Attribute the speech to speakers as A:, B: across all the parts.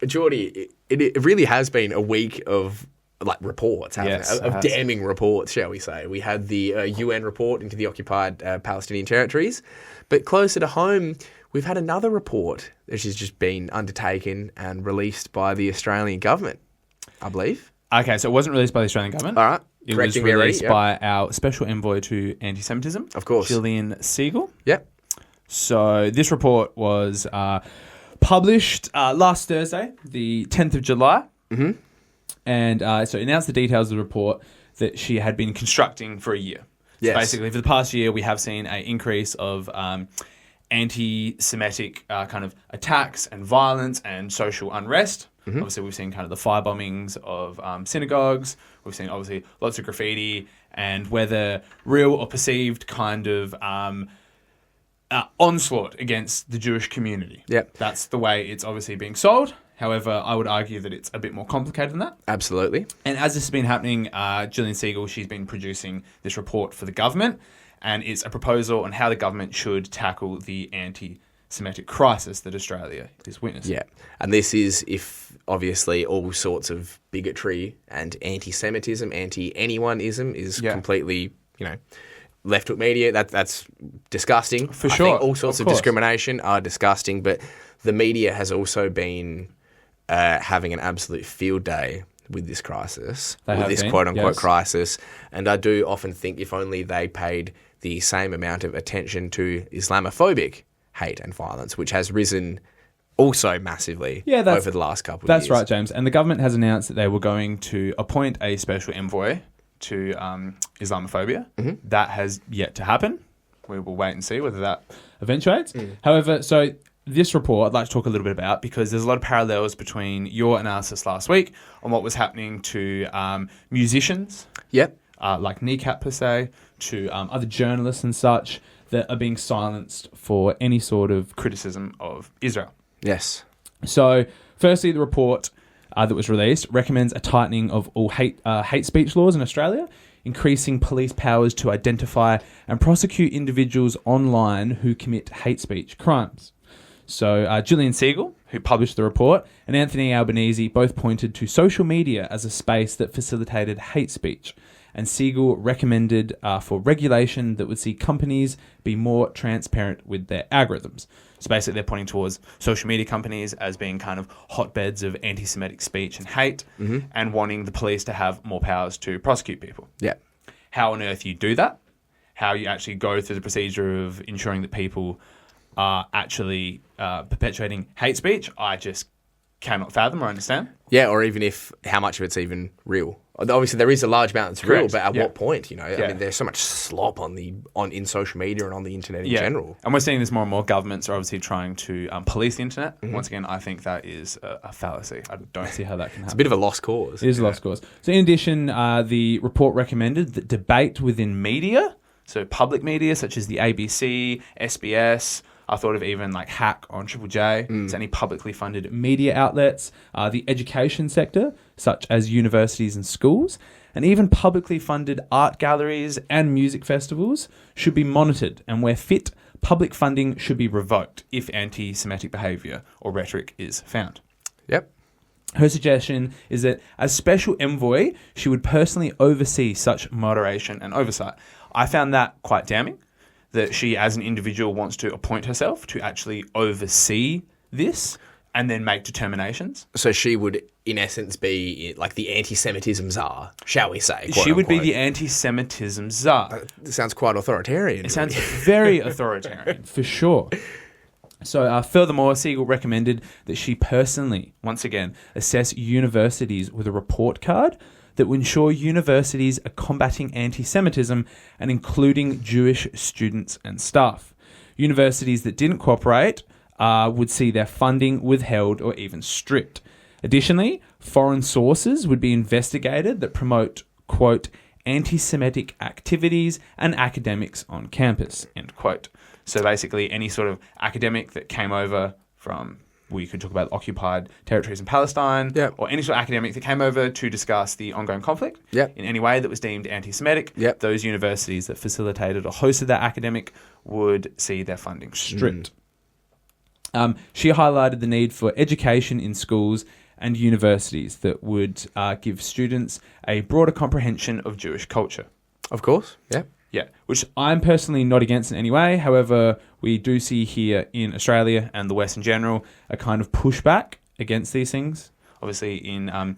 A: Geordie, it really has been a week of reports, hasn't it? Of damning reports, shall we say. We had the UN report into the occupied Palestinian territories, but closer to home, we've had another report which has just been undertaken and released by the Australian government, I believe.
B: Okay, so it wasn't released by the Australian government.
A: All right.
B: It was released by our special envoy to anti-Semitism.
A: Of course.
B: Jillian Segal.
A: Yep.
B: So this report was published last Thursday, the 10th of July.
A: Mm-hmm.
B: And so it announced the details of the report that she had been constructing for a year.
A: Yes.
B: So basically, for the past year, we have seen an increase of anti-Semitic kind of attacks and violence and social unrest. Mm-hmm. Obviously, we've seen kind of the fire bombings of synagogues. We've seen, obviously, lots of graffiti, and whether real or perceived kind of onslaught against the Jewish community.
A: Yep.
B: That's the way it's obviously being sold. However, I would argue that it's a bit more complicated than that.
A: Absolutely.
B: And as this has been happening, Jillian Segal, she's been producing this report for the government, and it's a proposal on how the government should tackle the anti-Semitic crisis that Australia is witnessing.
A: Yeah, and this is if, obviously, all sorts of bigotry and anti-Semitism, anti-anyoneism is completely, left-hook media. That's disgusting.
B: For sure.
A: I think all sorts of discrimination are disgusting, but the media has also been having an absolute field day with this crisis, with this quote-unquote crisis. And I do often think if only they paid the same amount of attention to Islamophobic hate and violence, which has risen also massively over the last couple of years.
B: That's right, James. And the government has announced that they were going to appoint a special envoy to Islamophobia. Mm-hmm. That has yet to happen. We will wait and see whether that eventuates. However, so this report I'd like to talk a little bit about because there's a lot of parallels between your analysis last week on what was happening to musicians.
A: Yep.
B: Like Kneecap per se, to other journalists and such that are being silenced for any sort of criticism of Israel.
A: Yes.
B: So, firstly, the report that was released recommends a tightening of all hate speech laws in Australia, increasing police powers to identify and prosecute individuals online who commit hate speech crimes. So, Jillian Segal, who published the report, and Anthony Albanese both pointed to social media as a space that facilitated hate speech. And Segal recommended for regulation that would see companies be more transparent with their algorithms. So basically they're pointing towards social media companies as being kind of hotbeds of anti-Semitic speech and hate, and wanting the police to have more powers to prosecute people.
A: Yeah.
B: How on earth you do that, how you actually go through the procedure of ensuring that people are actually perpetuating hate speech, I just cannot fathom or understand.
A: Yeah, or even how much of it's even real. Obviously, there is a large amount that's real, but at what point? I mean, there's so much slop in social media and on the internet in general.
B: And we're seeing this more and more. Governments are obviously trying to police the internet. Once again, I think that is a fallacy. I don't see how that can happen.
A: It's a bit of a lost cause.
B: It is a lost cause. So in addition, the report recommended that debate within media, so public media such as the ABC, SBS, I thought of even like Hack on Triple J, so any publicly funded media outlets, the education sector, such as universities and schools, and even publicly funded art galleries and music festivals should be monitored, and where fit, public funding should be revoked if anti-Semitic behaviour or rhetoric is found.
A: Yep.
B: Her suggestion is that as special envoy, she would personally oversee such moderation and oversight. I found that quite damning, that she as an individual wants to appoint herself to actually oversee this and then make determinations.
A: So she would, in essence, be like the anti-Semitism czar, shall we say?
B: She would be the anti-Semitism czar.
A: It sounds quite authoritarian.
B: It sounds very authoritarian, for sure. So furthermore, Segal recommended that she personally, once again, assess universities with a report card that will ensure universities are combating anti-Semitism and including Jewish students and staff. Universities that didn't cooperate would see their funding withheld or even stripped. Additionally, foreign sources would be investigated that promote, quote, anti-Semitic activities and academics on campus, end quote. So basically any sort of academic that came over from, we could talk about occupied territories in Palestine, or any sort of academic that came over to discuss the ongoing conflict in any way that was deemed anti-Semitic, those universities that facilitated or hosted that academic would see their funding stripped. She highlighted the need for education in schools and universities that would give students a broader comprehension of Jewish culture.
A: Of course, yeah.
B: Yeah, which I'm personally not against in any way. However, we do see here in Australia and the West in general a kind of pushback against these things. Obviously, in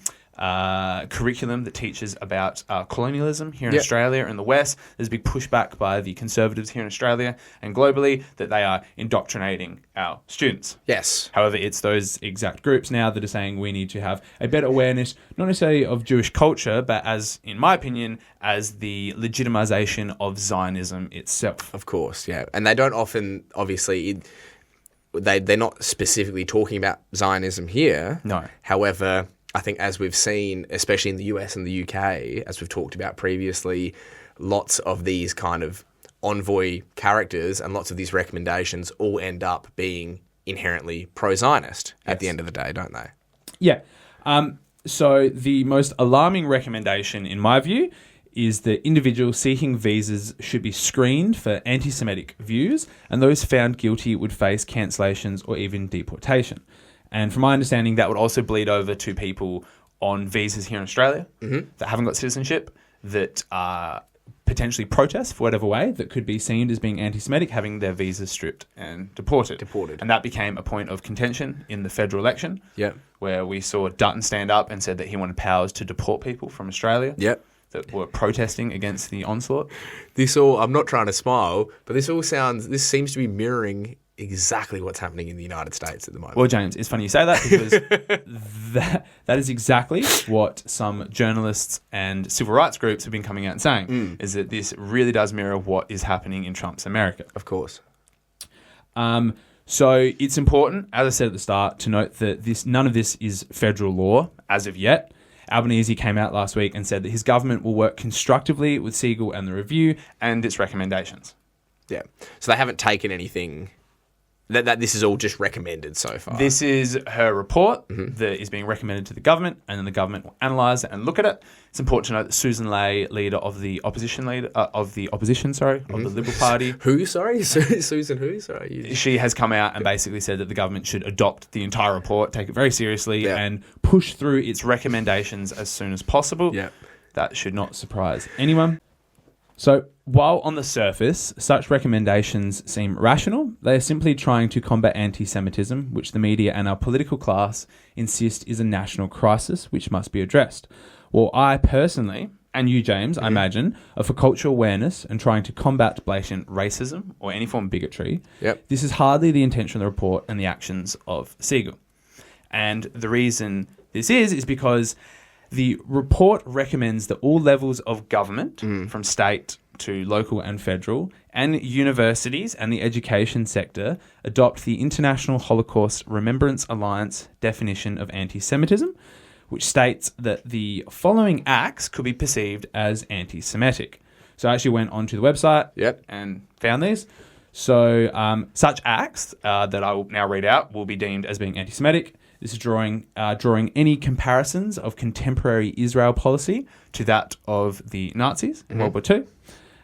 B: curriculum that teaches about colonialism here in Australia and the West, there's a big pushback by the conservatives here in Australia and globally that they are indoctrinating our students.
A: Yes.
B: However, it's those exact groups now that are saying we need to have a better awareness, not necessarily of Jewish culture, but as, in my opinion, as the legitimization of Zionism itself.
A: Of course, yeah. And they don't often, obviously, they're not specifically talking about Zionism here.
B: No.
A: However, I think as we've seen, especially in the US and the UK, as we've talked about previously, lots of these kind of envoy characters and lots of these recommendations all end up being inherently pro-Zionist at the end of the day, don't they?
B: Yeah. So the most alarming recommendation, in my view, is that individuals seeking visas should be screened for anti-Semitic views, and those found guilty would face cancellations or even deportation. And from my understanding, that would also bleed over to people on visas here in Australia that haven't got citizenship, that are potentially protest for whatever way, that could be seen as being anti-Semitic, having their visas stripped and deported. And that became a point of contention in the federal election, where we saw Dutton stand up and said that he wanted powers to deport people from Australia that were protesting against the onslaught.
A: I'm not trying to smile, but this seems to be mirroring exactly what's happening in the United States at the moment.
B: Well, James, it's funny you say that because that is exactly what some journalists and civil rights groups have been coming out and saying, is that this really does mirror what is happening in Trump's America.
A: Of course.
B: So it's important, as I said at the start, to note that none of this is federal law as of yet. Albanese came out last week and said that his government will work constructively with Segal and the review and its recommendations.
A: Yeah. So they haven't taken anything. That this is all just recommended so far.
B: This is her report that is being recommended to the government, and then the government will analyse it and look at it. It's important to note that Susan Ley, leader of the opposition, of the Liberal Party.
A: Who? Sorry, Susan. Who? Sorry.
B: She has come out and basically said that the government should adopt the entire report, take it very seriously, and push through its recommendations as soon as possible.
A: Yeah.
B: That should not surprise anyone. So, while on the surface, such recommendations seem rational, they are simply trying to combat anti-Semitism, which the media and our political class insist is a national crisis which must be addressed. Well, I personally, and you, James, I imagine, are for cultural awareness and trying to combat blatant racism or any form of bigotry. This is hardly the intention of the report and the actions of Segal. And the reason this is because the report recommends that all levels of government, from state to local and federal, and universities and the education sector, adopt the International Holocaust Remembrance Alliance definition of anti-Semitism, which states that the following acts could be perceived as anti-Semitic. So I actually went onto the website and found these. So such acts that I will now read out will be deemed as being anti-Semitic. This is drawing any comparisons of contemporary Israel policy to that of the Nazis in World War II,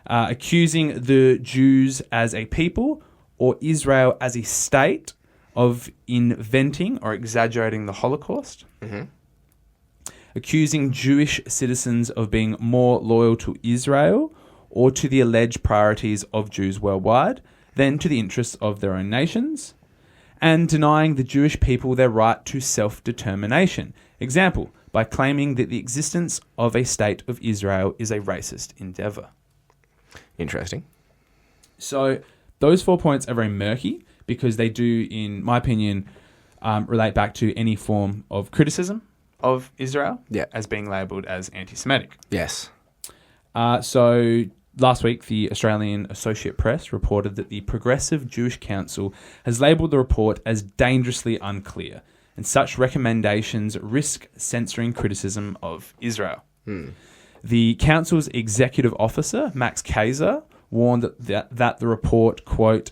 B: accusing the Jews as a people or Israel as a state of inventing or exaggerating the Holocaust, accusing Jewish citizens of being more loyal to Israel or to the alleged priorities of Jews worldwide than to the interests of their own nations, and denying the Jewish people their right to self-determination. Example, by claiming that the existence of a state of Israel is a racist endeavour.
A: Interesting.
B: So those 4 points are very murky because they do, in my opinion, relate back to any form of criticism of Israel as being labelled as anti-Semitic.
A: Yes.
B: So last week, the Australian Associate Press reported that the Progressive Jewish Council has labelled the report as dangerously unclear, and such recommendations risk censoring criticism of Israel. The council's executive officer, Max Kaiser, warned that the report, quote,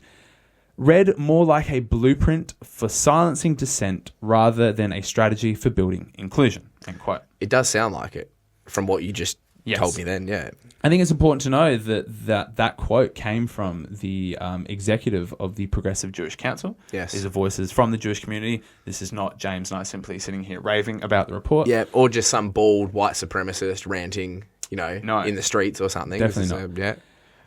B: read more like a blueprint for silencing dissent rather than a strategy for building inclusion, end quote.
A: It does sound like it from what you just told me then, yeah.
B: I think it's important to know that quote came from the executive of the Progressive Jewish Council.
A: Yes.
B: These are voices from the Jewish community. This is not James and I simply sitting here raving about the report.
A: Yeah, or just some bald white supremacist ranting,
B: No.
A: in the streets or something.
B: Definitely not.
A: Yeah.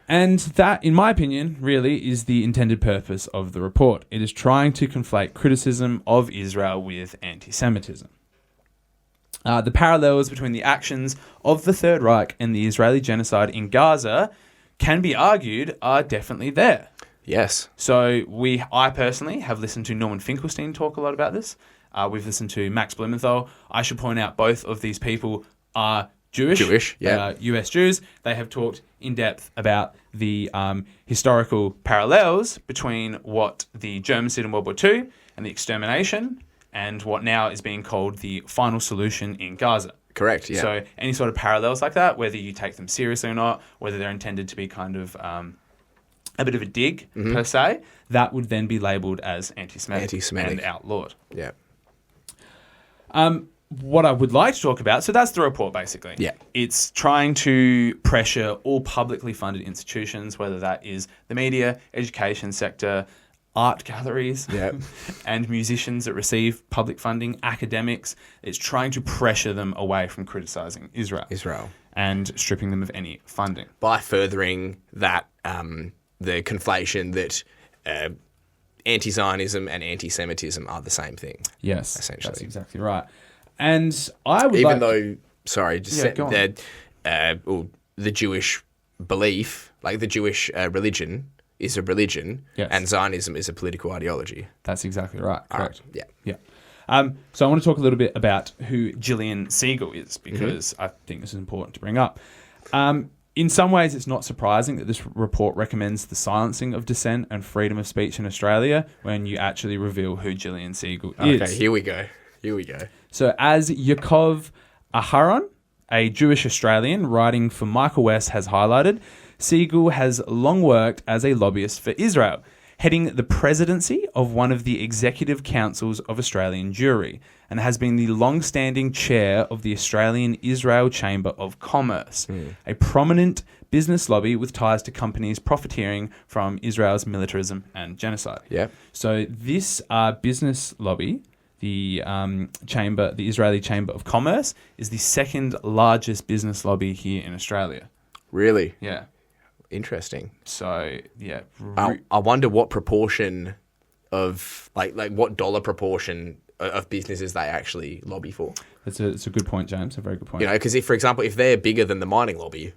B: And that, in my opinion, really is the intended purpose of the report. It is trying to conflate criticism of Israel with anti-Semitism. The parallels between the actions of the Third Reich and the Israeli genocide in Gaza can be argued are definitely there.
A: Yes.
B: So I personally have listened to Norman Finkelstein talk a lot about this. We've listened to Max Blumenthal. I should point out both of these people are Jewish,
A: yeah.
B: US Jews. They have talked in depth about the historical parallels between what the Germans did in World War II and the extermination and what now is being called the final solution in Gaza.
A: Correct, yeah.
B: So any sort of parallels like that, whether you take them seriously or not, whether they're intended to be kind of a bit of a dig, per se, that would then be labelled as anti-Semitic and outlawed.
A: Yeah.
B: What I would like to talk about, so that's the report basically.
A: Yeah.
B: It's trying to pressure all publicly funded institutions, whether that is the media, education sector, art galleries, and musicians that receive public funding, academics. It's trying to pressure them away from criticising Israel. And stripping them of any funding.
A: By furthering that, the conflation that anti-Zionism and anti-Semitism are the same thing.
B: Yes,
A: essentially.
B: That's exactly right. And I would
A: the Jewish belief, like the Jewish religion, is a religion, and Zionism is a political ideology.
B: That's exactly right. Correct.
A: Yeah.
B: So I want to talk a little bit about who Jillian Segal is, because I think this is important to bring up. In some ways, it's not surprising that this report recommends the silencing of dissent and freedom of speech in Australia when you actually reveal who Jillian Segal is.
A: Okay, here we go.
B: So as Yaakov Aharon, a Jewish Australian writing for Michael West, has highlighted, Segal has long worked as a lobbyist for Israel, heading the presidency of one of the executive councils of Australian Jewry, and has been the long-standing chair of the Australian Israel Chamber of Commerce, a prominent business lobby with ties to companies profiteering from Israel's militarism and genocide.
A: Yeah.
B: So this business lobby, the Israeli Chamber of Commerce, is the second largest business lobby here in Australia.
A: Really?
B: Yeah.
A: Interesting.
B: So, yeah.
A: I wonder what proportion of, like what dollar proportion of businesses they actually lobby for.
B: It's a good point, James. A very good point.
A: Because if, for example, if they're bigger than the mining lobby,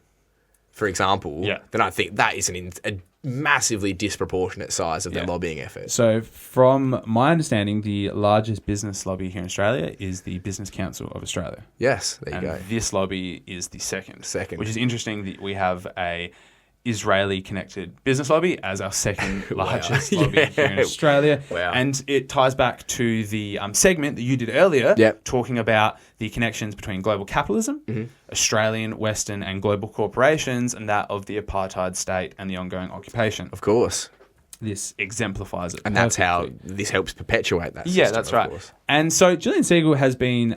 A: for example, then I think that is a massively disproportionate size of their lobbying effort.
B: So from my understanding, the largest business lobby here in Australia is the Business Council of Australia.
A: Yes, there you go.
B: This lobby is the second.
A: Which
B: is interesting that we have a Israeli-connected business lobby as our second largest lobby here in Australia.
A: Wow.
B: And it ties back to the segment that you did earlier, talking about the connections between global capitalism, Australian, Western and global corporations, and that of the apartheid state and the ongoing occupation.
A: Of course.
B: This exemplifies it.
A: And that's how this helps perpetuate that system.
B: Yeah, that's right.
A: Course.
B: And so Jillian Segal has been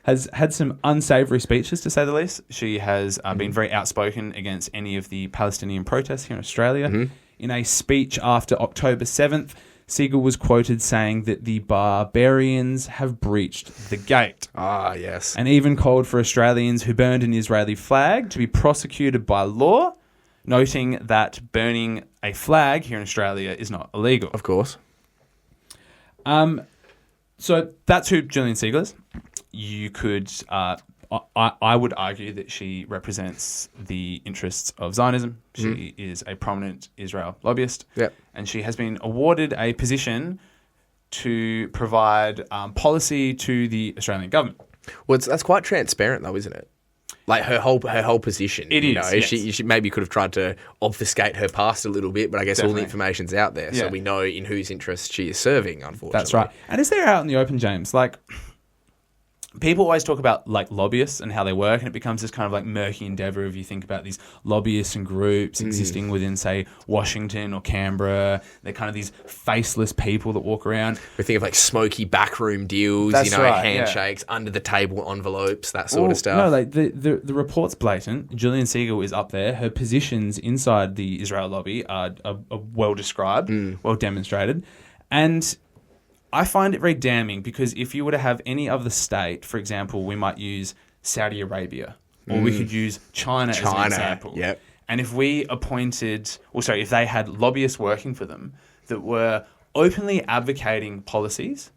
B: has had some unsavoury speeches, to say the least. She has been very outspoken against any of the Palestinian protests here in Australia. In a speech after October 7th, Segal was quoted saying that the barbarians have breached the gate.
A: Ah, yes.
B: And even called for Australians who burned an Israeli flag to be prosecuted by law, noting that burning a flag here in Australia is not illegal.
A: Of course.
B: So that's who Jillian Segal is. You could, I would argue that she represents the interests of Zionism. She is a prominent Israel lobbyist.
A: Yep.
B: And she has been awarded a position to provide policy to the Australian government.
A: Well, that's quite transparent though, isn't it? Like her whole position.
B: It is, yes.
A: She maybe could have tried to obfuscate her past a little bit, but I guess all the information's out there, so
B: Yeah.
A: we know in whose interest she is serving, unfortunately.
B: That's right. And is there out in the open, James? Like, people always talk about like lobbyists and how they work, and it becomes this kind of like murky endeavor if you think about these lobbyists and groups existing within, say, Washington or Canberra. They're kind of these faceless people that walk around.
A: We think of like smoky backroom deals,
B: That's right,
A: handshakes, under the table envelopes, that sort of stuff.
B: No, like the report's blatant. Jillian Segal is up there. Her positions inside the Israel lobby are well described, well demonstrated, and I find it very damning because if you were to have any other state, for example, we might use Saudi Arabia, or we could use China as an example.
A: Yep.
B: And if we if they had lobbyists working for them that were openly advocating policies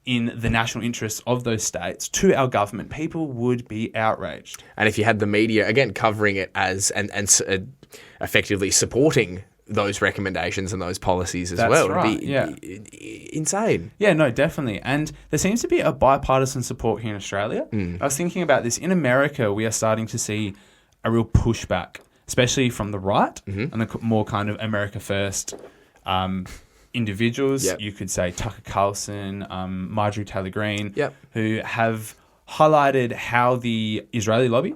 B: in the national interests of those states to our government, people would be outraged.
A: And if you had the media, again, covering it as and effectively supporting those recommendations and those policies as well.
B: Right,
A: it'd be insane.
B: Yeah, no, definitely. And there seems to be a bipartisan support here in Australia. I was thinking about this. In America, we are starting to see a real pushback, especially from the right and the more kind of America First individuals. Yep. You could say Tucker Carlson, Marjorie Taylor Greene, who have highlighted how the Israeli lobby,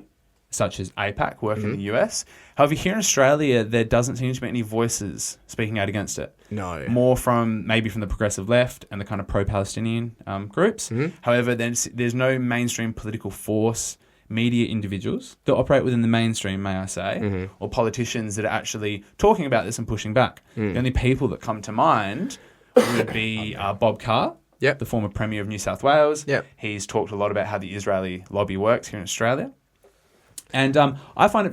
B: such as AIPAC, work in the US. However, here in Australia, there doesn't seem to be any voices speaking out against it.
A: No.
B: More from the progressive left and the kind of pro-Palestinian groups. However, there's no mainstream political force, media individuals that operate within the mainstream, may I say, or politicians that are actually talking about this and pushing back. The only people that come to mind would be Bob Carr, the former Premier of New South Wales. He's talked a lot about how the Israeli lobby works here in Australia. And I find it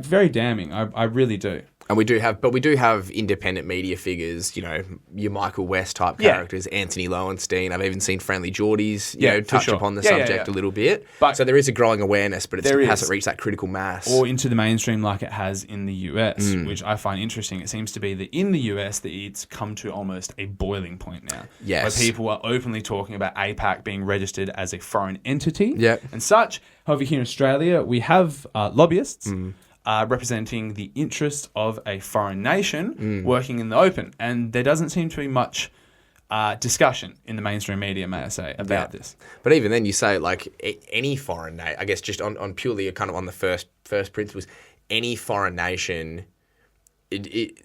B: very damning. I really do.
A: And we do have independent media figures, your Michael West type characters, Anthony Lowenstein. I've even seen Friendly Geordies, touch upon the subject a little bit. So there is a growing awareness, but it hasn't reached that critical mass.
B: Or into the mainstream like it has in the US, which I find interesting. It seems to be that in the US that it's come to almost a boiling point now.
A: Yes.
B: Where people are openly talking about AIPAC being registered as a foreign entity and such. However, here in Australia, we have lobbyists representing the interests of a foreign nation working in the open. And there doesn't seem to be much discussion in the mainstream media, may I say, about this.
A: But even then, you say, like, any foreign nation, I guess just on purely kind of on the first principles, any foreign nation,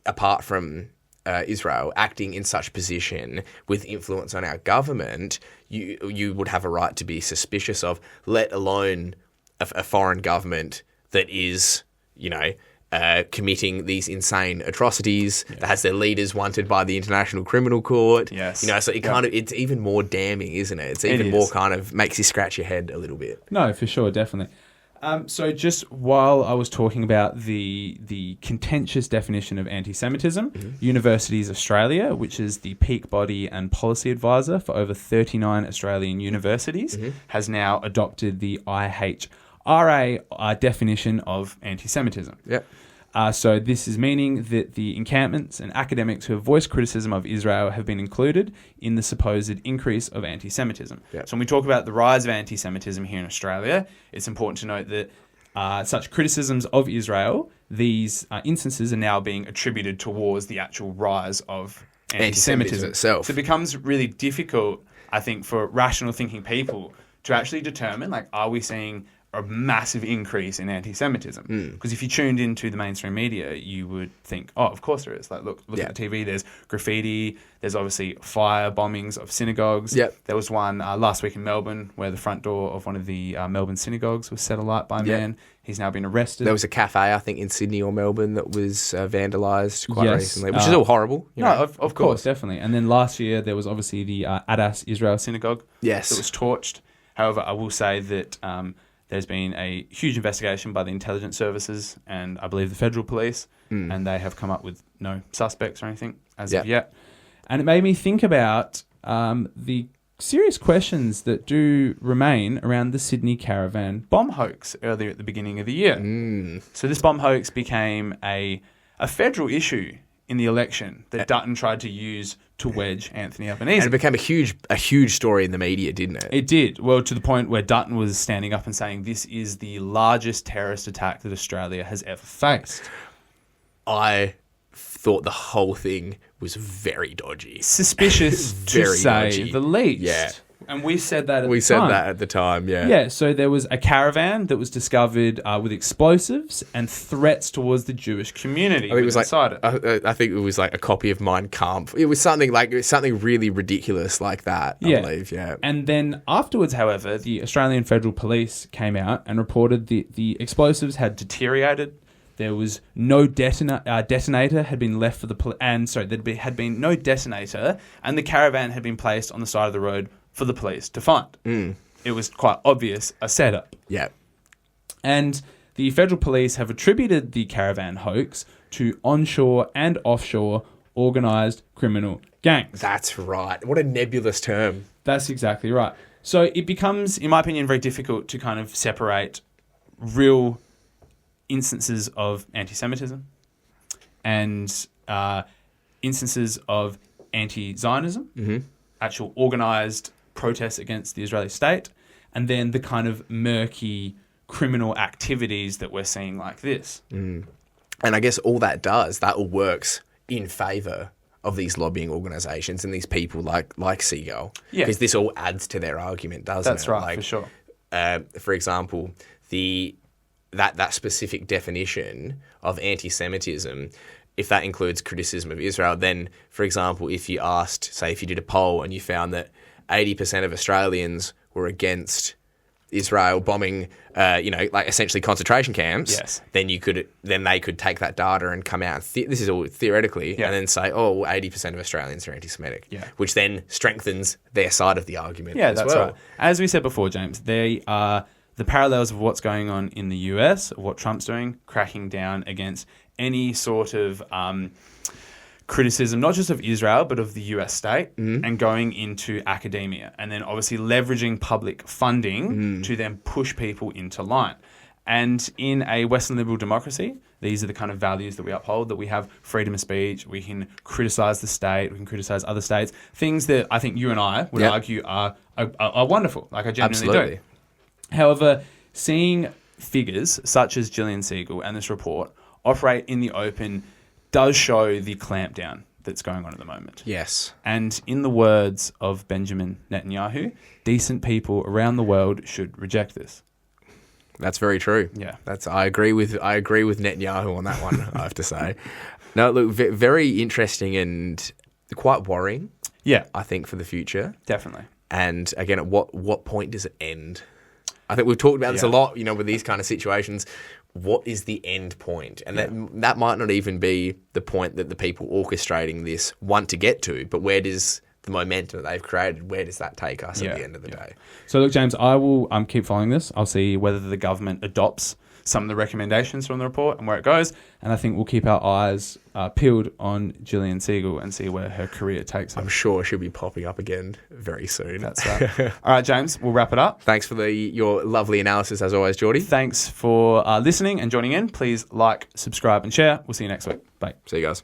A: apart from Israel, acting in such position with influence on our government, you would have a right to be suspicious of, let alone a foreign government that is, committing these insane atrocities, that has their leaders wanted by the International Criminal Court.
B: Yes.
A: So it's even more damning, isn't it? It's even more kind of makes you scratch your head a little bit.
B: No, for sure, definitely. So just while I was talking about the contentious definition of anti-Semitism, Universities Australia, which is the peak body and policy advisor for over 39 Australian universities, has now adopted the IHRA definition of anti-Semitism.
A: Yep.
B: So this is meaning that the encampments and academics who have voiced criticism of Israel have been included in the supposed increase of anti-Semitism.
A: Yep.
B: So when we talk about the rise of anti-Semitism here in Australia, it's important to note that such criticisms of Israel, these instances are now being attributed towards the actual rise of anti-Semitism
A: itself.
B: So it becomes really difficult, I think, for rational thinking people to actually determine, like, are we seeing a massive increase in anti-Semitism? Because if you tuned into the mainstream media, you would think, oh, of course there is. Like, look at the TV, there's graffiti, there's obviously fire bombings of synagogues. There was one last week in Melbourne where the front door of one of the Melbourne synagogues was set alight by a man. He's now been arrested.
A: There was a cafe, I think, in Sydney or Melbourne that was vandalised quite recently, which is all horrible.
B: Of course, definitely. And then last year, there was obviously the Adas Israel synagogue that was torched. However, I will say that there's been a huge investigation by the intelligence services and I believe the federal police, and they have come up with no suspects or anything as of yet. And it made me think about the serious questions that do remain around the Sydney Caravan bomb hoax earlier at the beginning of the year. So this bomb hoax became a federal issue in the election that Dutton tried to use to wedge Anthony Albanese.
A: And it became a huge story in the media, didn't it?
B: It did. Well, to the point where Dutton was standing up and saying this is the largest terrorist attack that Australia has ever faced.
A: I thought the whole thing was very dodgy.
B: Suspicious, to say the least. And we said that at the time.
A: We said that at the time, yeah.
B: Yeah, so there was a caravan that was discovered with explosives and threats towards the Jewish community.
A: I think it was like a copy of Mein Kampf. It was something really ridiculous like that, I believe, yeah.
B: And then afterwards, however, the Australian Federal Police came out and reported the explosives had deteriorated. There was no detonator had been left for the there had been no detonator, and the caravan had been placed on the side of the road for the police to find. It was quite obvious a setup.
A: Yeah.
B: And the federal police have attributed the caravan hoax to onshore and offshore organised criminal gangs.
A: That's right. What a nebulous term.
B: That's exactly right. So it becomes, in my opinion, very difficult to kind of separate real instances of anti-Semitism and instances of anti-Zionism, actual organised protests against the Israeli state, and then the kind of murky criminal activities that we're seeing like this.
A: And I guess all that all works in favour of these lobbying organisations and these people like Segal.
B: Yeah.
A: Because this all adds to their argument, doesn't it?
B: That's right, for sure.
A: For example, that specific definition of anti-Semitism, if that includes criticism of Israel, then, for example, if you did a poll and you found that 80% of Australians were against Israel bombing, essentially concentration camps,
B: yes,
A: then they could take that data and come out. This is all theoretically, and then say, 80% of Australians are anti-Semitic, which then strengthens their side of the argument.
B: Yeah, that's right. As we said before, James, they are the parallels of what's going on in the US, of what Trump's doing, cracking down against any sort of criticism, not just of Israel, but of the US state, and going into academia, and then obviously leveraging public funding to then push people into line. And in a Western liberal democracy, these are the kind of values that we uphold, that we have freedom of speech, we can criticise the state, we can criticise other states, things that I think you and I would argue are wonderful, like I genuinely do. However, seeing figures such as Jillian Segal and this report operate in the open does show the clampdown that's going on at the moment.
A: Yes. And
B: in the words of Benjamin Netanyahu, decent people around the world should reject this.
A: That's very true.
B: Yeah.
A: I agree with Netanyahu on that one, I have to say. No, look, very interesting and quite worrying.
B: Yeah.
A: I think for the future.
B: Definitely.
A: And again, at what point does it end? I think we've talked about this a lot, with these kind of situations. What is the end point? And that might not even be the point that the people orchestrating this want to get to, but where does the momentum that they've created, where does that take us at the end of the day?
B: So look, James, I will keep following this. I'll see whether the government adopts some of the recommendations from the report and where it goes. And I think we'll keep our eyes peeled on Jillian Segal and see where her career takes her.
A: I'm sure she'll be popping up again very soon.
B: That's right. All right, James, we'll wrap it up.
A: Thanks for your lovely analysis as always, Geordie.
B: Thanks for listening and joining in. Please like, subscribe and share. We'll see you next week. Bye.
A: See you guys.